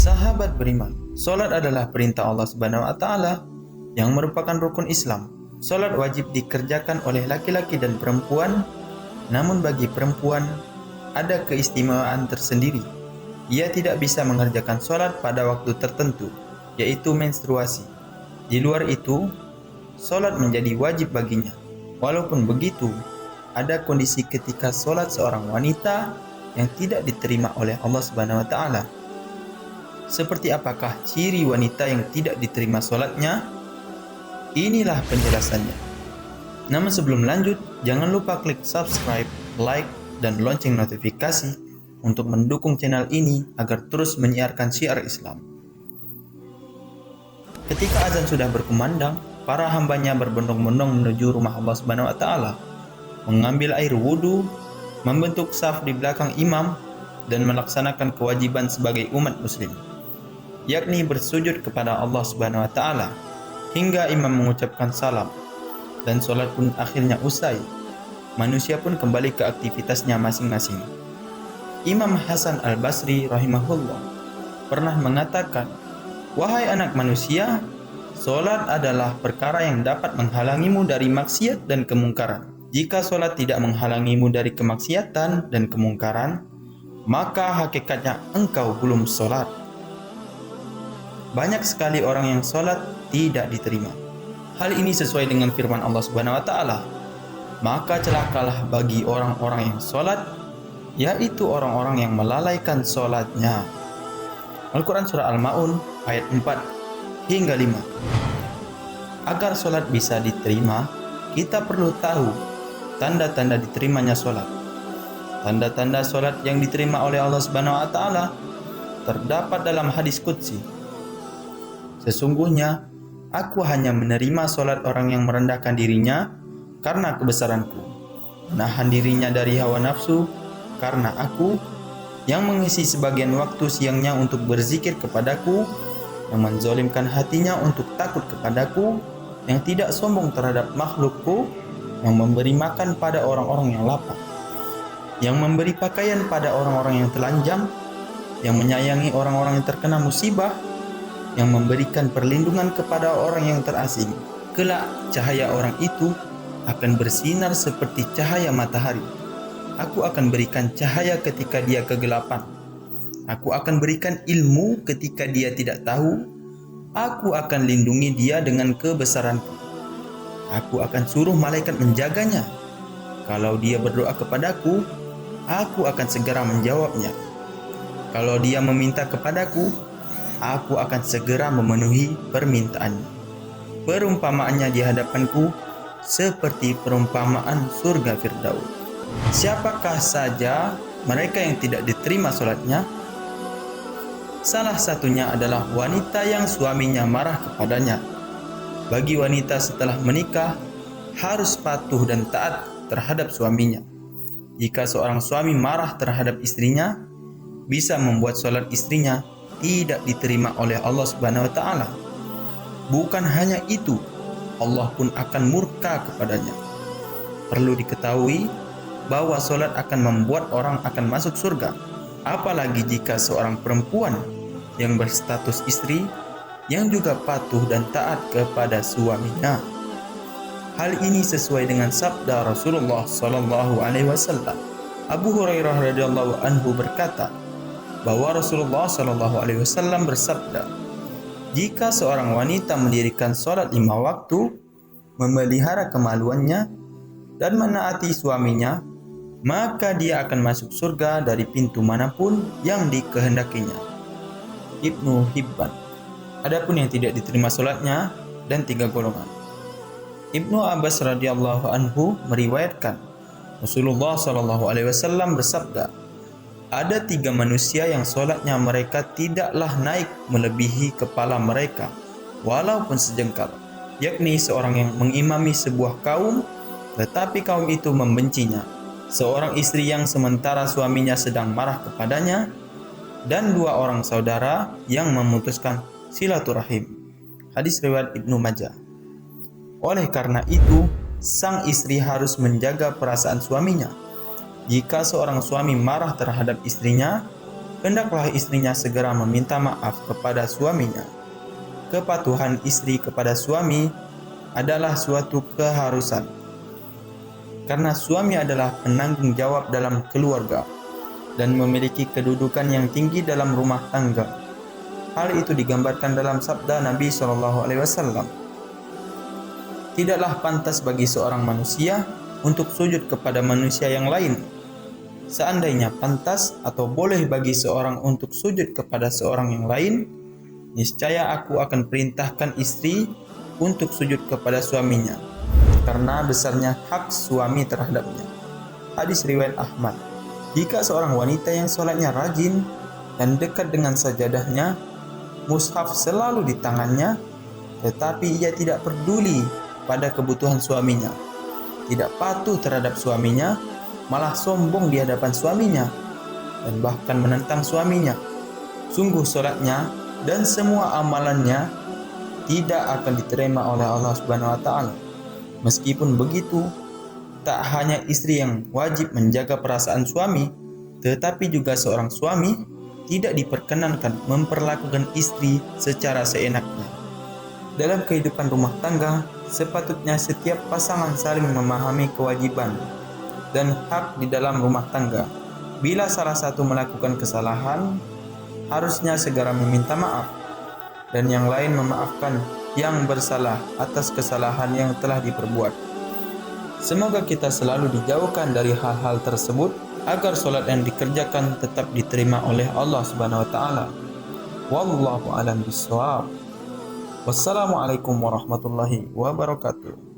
Sahabat beriman, solat adalah perintah Allah Subhanahu wa Ta'ala yang merupakan rukun Islam. Solat wajib dikerjakan oleh laki-laki dan perempuan, namun bagi perempuan ada keistimewaan tersendiri. Ia tidak bisa mengerjakan solat pada waktu tertentu, yaitu menstruasi. Di luar itu, solat menjadi wajib baginya. Walaupun begitu, ada kondisi ketika solat seorang wanita yang tidak diterima oleh Allah Subhanahu wa Ta'ala. Seperti apakah ciri wanita yang tidak diterima solatnya? Inilah penjelasannya. Namun sebelum lanjut, jangan lupa klik subscribe, like, dan lonceng notifikasi untuk mendukung channel ini agar terus menyiarkan syiar Islam. Ketika azan sudah berkumandang, para hambanya berbondong-bondong menuju rumah Allah Subhanahu wa Ta'ala, mengambil air wudhu, membentuk saf di belakang imam, dan melaksanakan kewajiban sebagai umat muslim, yakni bersujud kepada Allah Subhanahu wa Ta'ala hingga imam mengucapkan salam, dan sholat pun akhirnya usai. Manusia pun kembali ke aktivitasnya masing-masing. Imam Hasan Al-Basri rahimahullah pernah mengatakan, "Wahai anak manusia, sholat adalah perkara yang dapat menghalangimu dari maksiat dan kemungkaran. Jika sholat tidak menghalangimu dari kemaksiatan dan kemungkaran, maka hakikatnya engkau belum sholat." Banyak sekali orang yang sholat tidak diterima. Hal ini sesuai dengan firman Allah Subhanahu wa Ta'ala. Maka celakalah bagi orang-orang yang sholat, yaitu orang-orang yang melalaikan sholatnya. Al-Quran Surah Al-Ma'un ayat 4 hingga 5. Agar sholat bisa diterima, kita perlu tahu tanda-tanda diterimanya sholat. Tanda-tanda sholat yang diterima oleh Allah Subhanahu wa Ta'ala terdapat dalam hadis qudsi. Sesungguhnya, aku hanya menerima sholat orang yang merendahkan dirinya karena kebesaranku, menahan dirinya dari hawa nafsu karena aku, yang mengisi sebagian waktu siangnya untuk berzikir kepadaku, yang menzolimkan hatinya untuk takut kepadaku, yang tidak sombong terhadap makhlukku, yang memberi makan pada orang-orang yang lapar, yang memberi pakaian pada orang-orang yang telanjang, yang menyayangi orang-orang yang terkena musibah, yang memberikan perlindungan kepada orang yang terasing. Kelak cahaya orang itu akan bersinar seperti cahaya matahari. Aku akan berikan cahaya ketika dia kegelapan. Aku akan berikan ilmu ketika dia tidak tahu. Aku akan lindungi dia dengan kebesaranku. Aku akan suruh malaikat menjaganya. Kalau dia berdoa kepadaku, aku akan segera menjawabnya. Kalau dia meminta kepadaku, aku akan segera memenuhi permintaannya. Perumpamaannya di hadapanku seperti perumpamaan surga Firdaus. Siapakah saja mereka yang tidak diterima sholatnya? Salah satunya adalah wanita yang suaminya marah kepadanya. Bagi wanita setelah menikah, harus patuh dan taat terhadap suaminya. Jika seorang suami marah terhadap istrinya, bisa membuat sholat istrinya tidak diterima oleh Allah Subhanahu wa Ta'ala. Bukan hanya itu, Allah pun akan murka kepadanya. Perlu diketahui bahwa sholat akan membuat orang akan masuk surga, apalagi jika seorang perempuan yang berstatus istri yang juga patuh dan taat kepada suaminya. Hal ini sesuai dengan sabda Rasulullah sallallahu alaihi wasallam. Abu Hurairah radhiyallahu anhu berkata bahwa Rasulullah Shallallahu Alaihi Wasallam bersabda, jika seorang wanita mendirikan sholat 5 waktu, memelihara kemaluannya, dan menaati suaminya, maka dia akan masuk surga dari pintu manapun yang dikehendakinya. Ibnu Hibban. Adapun yang tidak diterima sholatnya dan 3 golongan. Ibnu Abbas radhiyallahu anhu meriwayatkan, Rasulullah Shallallahu Alaihi Wasallam bersabda, ada 3 manusia yang sholatnya mereka tidaklah naik melebihi kepala mereka, walaupun sejengkal, yakni seorang yang mengimami sebuah kaum, tetapi kaum itu membencinya, seorang istri yang sementara suaminya sedang marah kepadanya, dan 2 orang saudara yang memutuskan silaturahim. Hadis riwayat Ibnu Majah. Oleh karena itu, sang istri harus menjaga perasaan suaminya. Jika seorang suami marah terhadap istrinya, hendaklah istrinya segera meminta maaf kepada suaminya. Kepatuhan istri kepada suami adalah suatu keharusan, karena suami adalah penanggung jawab dalam keluarga dan memiliki kedudukan yang tinggi dalam rumah tangga. Hal itu digambarkan dalam sabda Nabi SAW. Tidaklah pantas bagi seorang manusia untuk sujud kepada manusia yang lain. Seandainya pantas atau boleh bagi seorang untuk sujud kepada seorang yang lain, niscaya aku akan perintahkan istri untuk sujud kepada suaminya, karena besarnya hak suami terhadapnya. Hadis riwayat Ahmad. Jika seorang wanita yang sholatnya rajin dan dekat dengan sajadahnya, mushaf selalu di tangannya, tetapi ia tidak peduli pada kebutuhan suaminya, tidak patuh terhadap suaminya, malah sombong di hadapan suaminya, dan bahkan menentang suaminya, sungguh sholatnya dan semua amalannya tidak akan diterima oleh Allah Subhanahu wa Ta'ala. Meskipun begitu, tak hanya istri yang wajib menjaga perasaan suami, tetapi juga seorang suami tidak diperkenankan memperlakukan istri secara seenaknya. Dalam kehidupan rumah tangga, sepatutnya setiap pasangan saling memahami kewajiban dan hak di dalam rumah tangga. Bila salah satu melakukan kesalahan, harusnya segera meminta maaf, dan yang lain memaafkan yang bersalah atas kesalahan yang telah diperbuat. Semoga kita selalu dijauhkan dari hal-hal tersebut, agar sholat yang dikerjakan tetap diterima oleh Allah Subhanahu wa Ta'ala. Wallahu a'lam bishawab. Wassalamualaikum warahmatullahi wabarakatuh.